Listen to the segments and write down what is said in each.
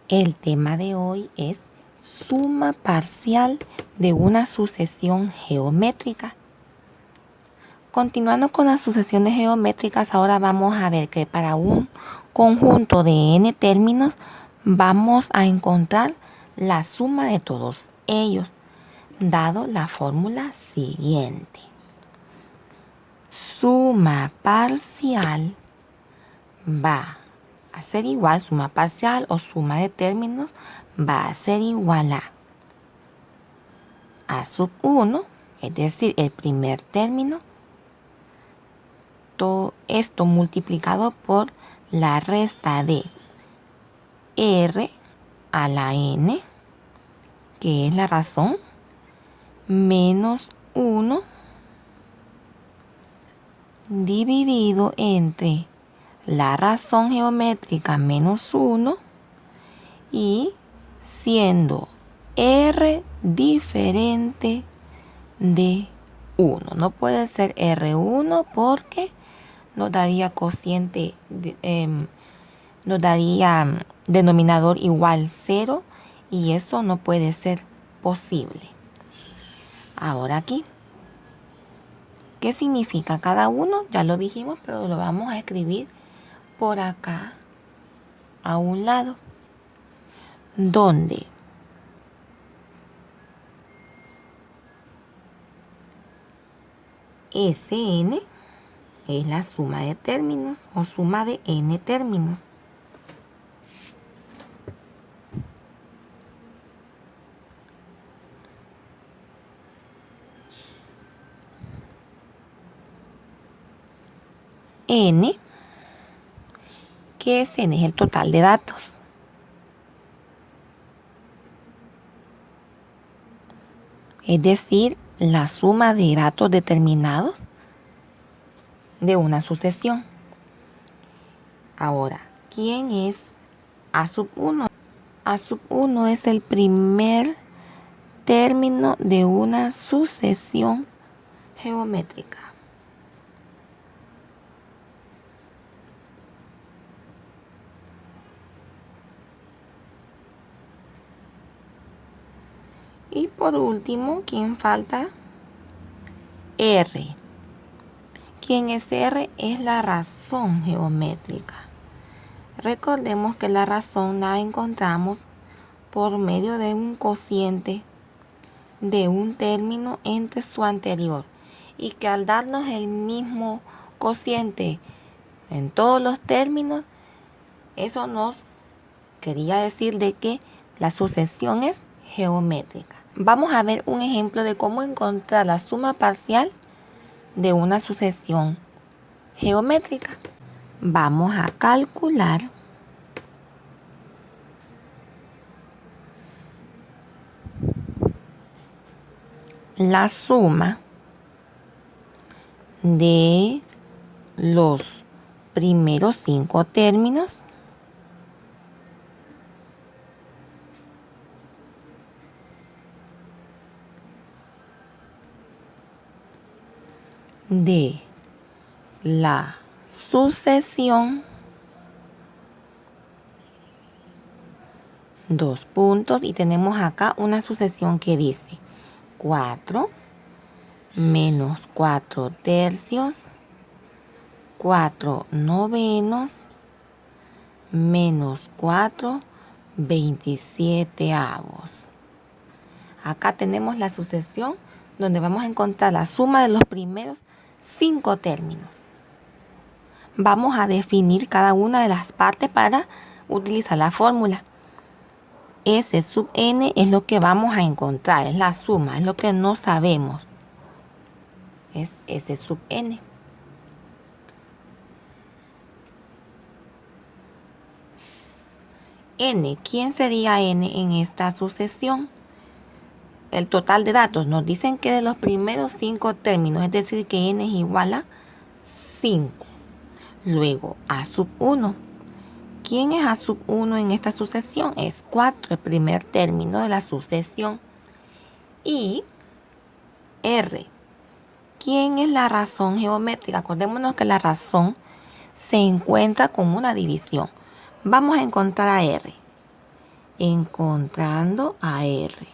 El tema de hoy es suma parcial de una sucesión geométrica. Continuando con las sucesiones geométricas, ahora vamos a ver que para un conjunto de n términos vamos a encontrar la suma de todos ellos, dado la fórmula siguiente. Suma parcial va a ser igual, suma parcial o suma de términos va a ser igual a sub 1, es decir, el primer término, todo esto multiplicado por la resta de r a la n, que es la razón, menos 1 dividido entre la razón geométrica menos 1 y siendo r diferente de 1. No puede ser R1 porque nos daría cociente, nos daría denominador igual 0 y eso no puede ser posible. Ahora aquí, ¿qué significa cada uno? Ya lo dijimos, pero lo vamos a escribir por acá a un lado, donde Sn es la suma de términos o suma de n términos. N, ¿qué es n? Es el total de datos. Es decir, la suma de datos determinados de una sucesión. Ahora, ¿quién es A sub 1? A sub 1 es el primer término de una sucesión geométrica. Y por último, ¿quién falta? R. ¿Quién es R? Es la razón geométrica. Recordemos que la razón la encontramos por medio de un cociente de un término entre su anterior y que al darnos el mismo cociente en todos los términos, eso nos quería decir de que la sucesión es geométrica. Vamos a ver un ejemplo de cómo encontrar la suma parcial de una sucesión geométrica. Vamos a calcular la suma de los primeros 5 términos de la sucesión, dos puntos, y tenemos acá una sucesión que dice 4 menos 4 tercios, 4 novenos, menos 4 27avos. Acá tenemos la sucesión donde vamos a encontrar la suma de los primeros 5 términos. Vamos a definir cada una de las partes para utilizar la fórmula. S sub n es lo que vamos a encontrar, es la suma, es lo que no sabemos. Es S sub n. N, ¿quién sería n en esta sucesión? El total de datos. Nos dicen que de los primeros 5 términos, es decir, que n es igual a 5. Luego, A sub 1. ¿Quién es A sub 1 en esta sucesión? Es 4, el primer término de la sucesión. Y R. ¿Quién es la razón geométrica? Acordémonos que la razón se encuentra con una división. Vamos a encontrar a R. encontrando a R.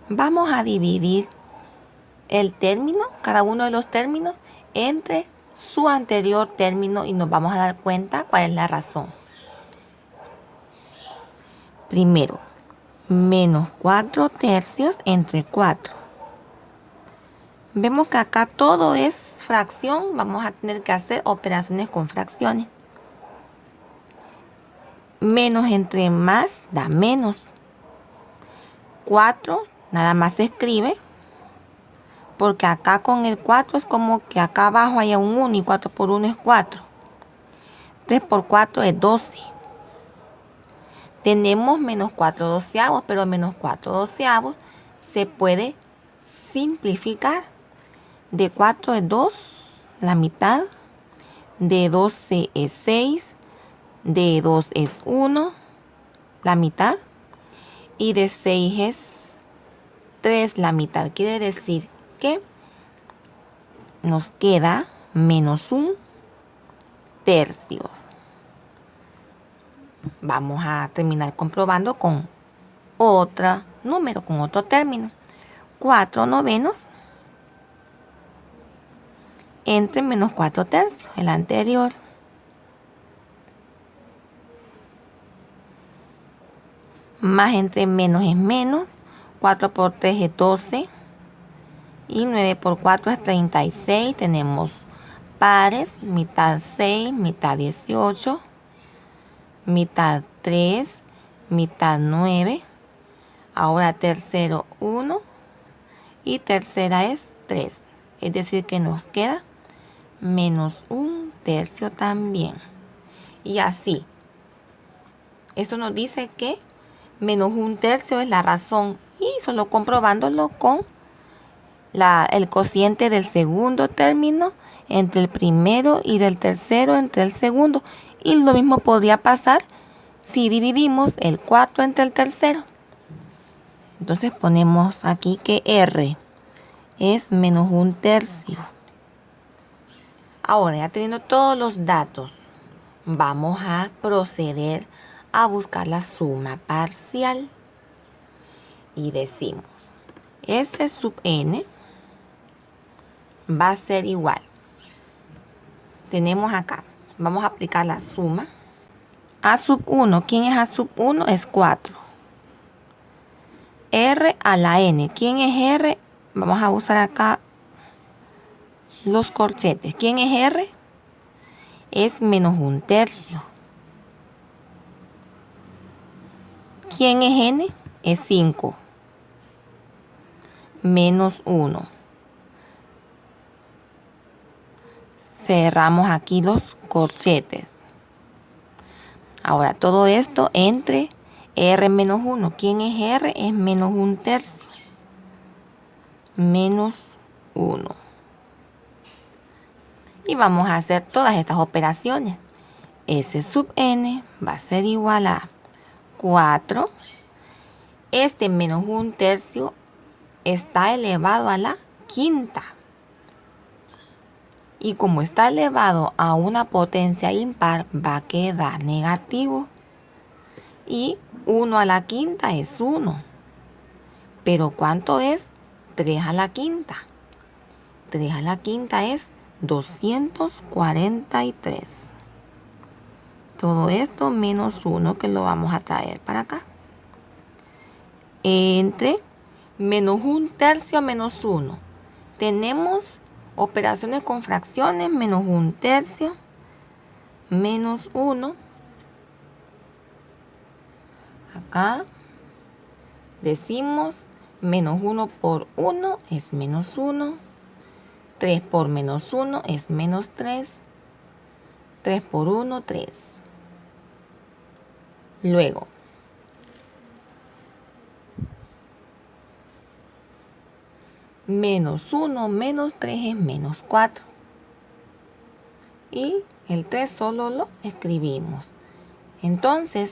Vamos a dividir el término, cada uno de los términos, entre su anterior término y nos vamos a dar cuenta cuál es la razón. Primero, menos 4 tercios entre 4. Vemos que acá todo es fracción, vamos a tener que hacer operaciones con fracciones. Menos entre más da menos. 4 nada más se escribe, porque acá con el 4 es como que acá abajo haya un 1 y 4 por 1 es 4. 3 por 4 es 12. Tenemos menos 4 doceavos, pero menos 4 doceavos se puede simplificar. De 4 es 2, la mitad. De 12 es 6. De 2 es 1, la mitad. Y de 6 es 3, la mitad. Quiere decir que nos queda menos 1 tercio. Vamos a terminar comprobando con otro número, con otro término. 4 novenos entre menos 4 tercios, el anterior. Más entre menos es menos. 4 por 3 es 12. Y 9 por 4 es 36. Tenemos pares, mitad 6, mitad 18, mitad 3, mitad 9. Ahora tercero 1 y tercera es 3. Es decir que nos queda menos 1 tercio también. Y así. Eso nos dice que menos 1 tercio es la razón. Y solo comprobándolo con el cociente del segundo término entre el primero y del tercero entre el segundo. Y lo mismo podría pasar si dividimos el 4 entre el tercero. Entonces ponemos aquí que R es menos 1 tercio. Ahora, ya teniendo todos los datos, vamos a proceder a buscar la suma parcial. Y decimos, S sub n va a ser igual. Tenemos acá, vamos a aplicar la suma. A sub 1, ¿quién es A sub 1? Es 4. R a la n, ¿quién es R? Vamos a usar acá los corchetes. ¿Quién es R? Es menos 1 tercio. ¿Quién es n? Es 5. Menos 1. Cerramos aquí los corchetes. Ahora todo esto entre R menos 1. ¿Quién es R? Es menos 1 tercio. Menos 1. Y vamos a hacer todas estas operaciones. S sub n va a ser igual a 4. Este menos 1 tercio está elevado a la quinta. Y como está elevado a una potencia impar, va a quedar negativo. Y 1 a la quinta es 1. Pero ¿cuánto es 3 a la quinta? 3 a la quinta es 243. Todo esto menos 1 que lo vamos a traer para acá. Entre menos 1 tercio menos 1. Tenemos operaciones con fracciones, menos 1 tercio, menos 1. Acá decimos menos 1 por 1 es menos 1. 3 por menos 1 es menos 3. 3 por 1, 3. Luego, menos 1 menos 3 es menos 4. Y el 3 solo lo escribimos. Entonces,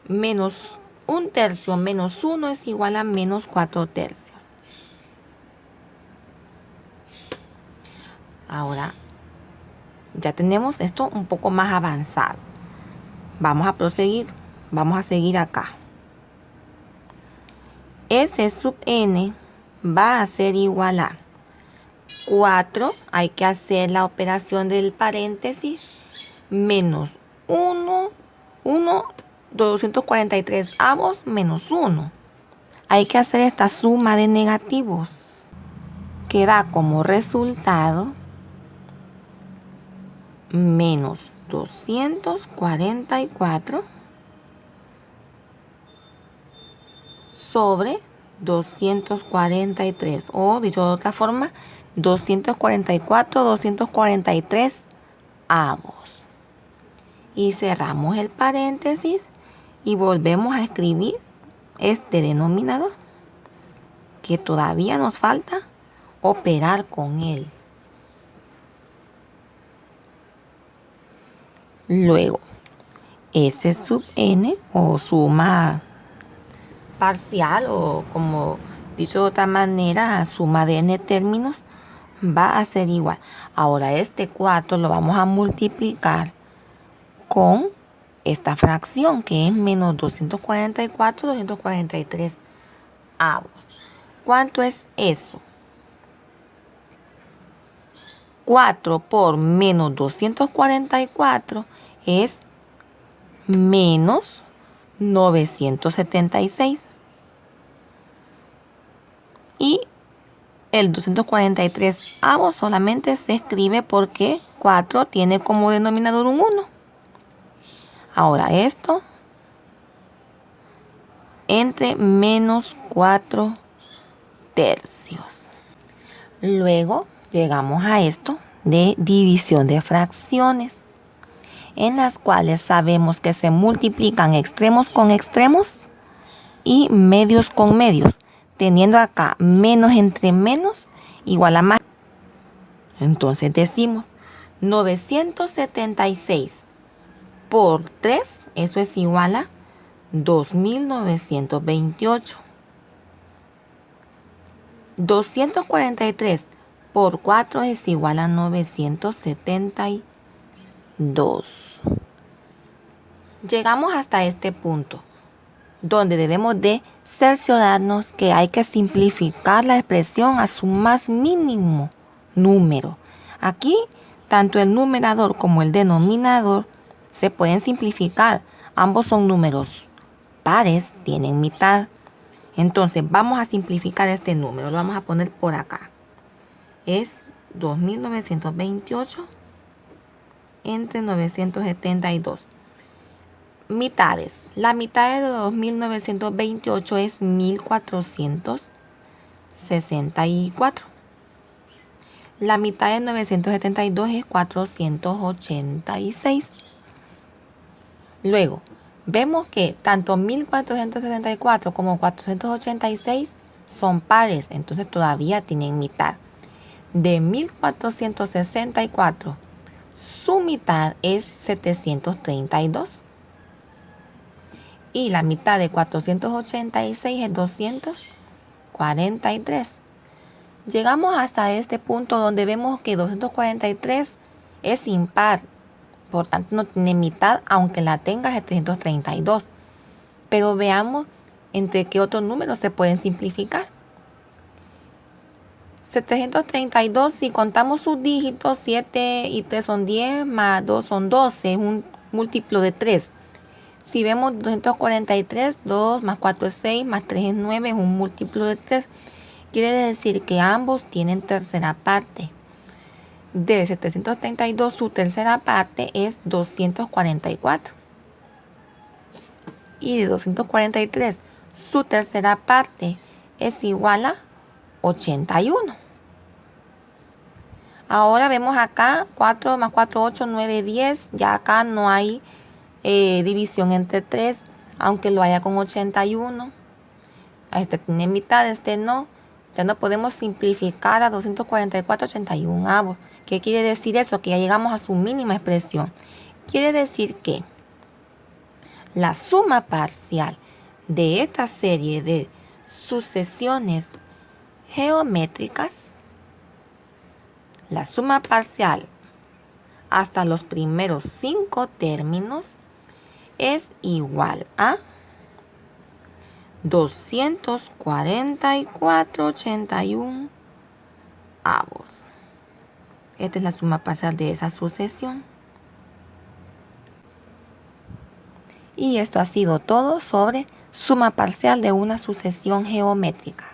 menos 1 tercio menos 1 es igual a menos 4 tercios. Ahora ya tenemos esto un poco más avanzado. Vamos a proseguir. Vamos a seguir acá. S sub n va a ser igual a 4. Hay que hacer la operación del paréntesis. Menos 1, 243 avos menos 1. Hay que hacer esta suma de negativos, que da como resultado menos 244 sobre 243, o dicho de otra forma, 243 avos. Y cerramos el paréntesis y volvemos a escribir este denominador, que todavía nos falta operar con él. Luego, S sub n, o suma parcial, o como dicho de otra manera, suma de n términos, va a ser igual. Ahora este 4 lo vamos a multiplicar con esta fracción, que es menos 243 avos. ¿Cuánto es eso? 4 por menos 244 es menos 976. Y el 243 avos solamente se escribe porque 4 tiene como denominador un 1. Ahora esto entre menos 4 tercios. Luego llegamos a esto de división de fracciones, en las cuales sabemos que se multiplican extremos con extremos y medios con medios, teniendo acá menos entre menos igual a más. Entonces decimos 976 por 3, eso es igual a 2928. 243 por 4 es igual a 972. Llegamos hasta este punto, donde debemos de cerciorarnos que hay que simplificar la expresión a su más mínimo número. Aquí, tanto el numerador como el denominador se pueden simplificar. Ambos son números pares, tienen mitad. Entonces vamos a simplificar este número, lo vamos a poner por acá. Es 2928 entre 972. Mitades. La mitad de 2928 es 1464. La mitad de 972 es 486. Luego, vemos que tanto 1464 como 486 son pares, entonces todavía tienen mitad. De 1464, su mitad es 732. Y la mitad de 486 es 243. Llegamos hasta este punto donde vemos que 243 es impar. Por tanto, no tiene mitad, aunque la tenga 732. Pero veamos entre qué otros números se pueden simplificar. 732, si contamos sus dígitos, 7 y 3 son 10, más 2 son 12, es un múltiplo de 3. Si vemos 243, 2 más 4 es 6, más 3 es 9, es un múltiplo de 3. Quiere decir que ambos tienen tercera parte. De 732, su tercera parte es 244. Y de 243, su tercera parte es igual a 81. Ahora vemos acá 4 más 4, 8, 9, 10. Ya acá no hay división entre 3, aunque lo haya con 81. Este tiene mitad, este no. Ya no podemos simplificar a 244, 81 avos. ¿Qué quiere decir eso? Que ya llegamos a su mínima expresión. Quiere decir que la suma parcial de esta serie de sucesiones geométricas La suma parcial hasta los primeros 5 términos es igual a 244,81 avos. Esta es la suma parcial de esa sucesión. Y esto ha sido todo sobre suma parcial de una sucesión geométrica.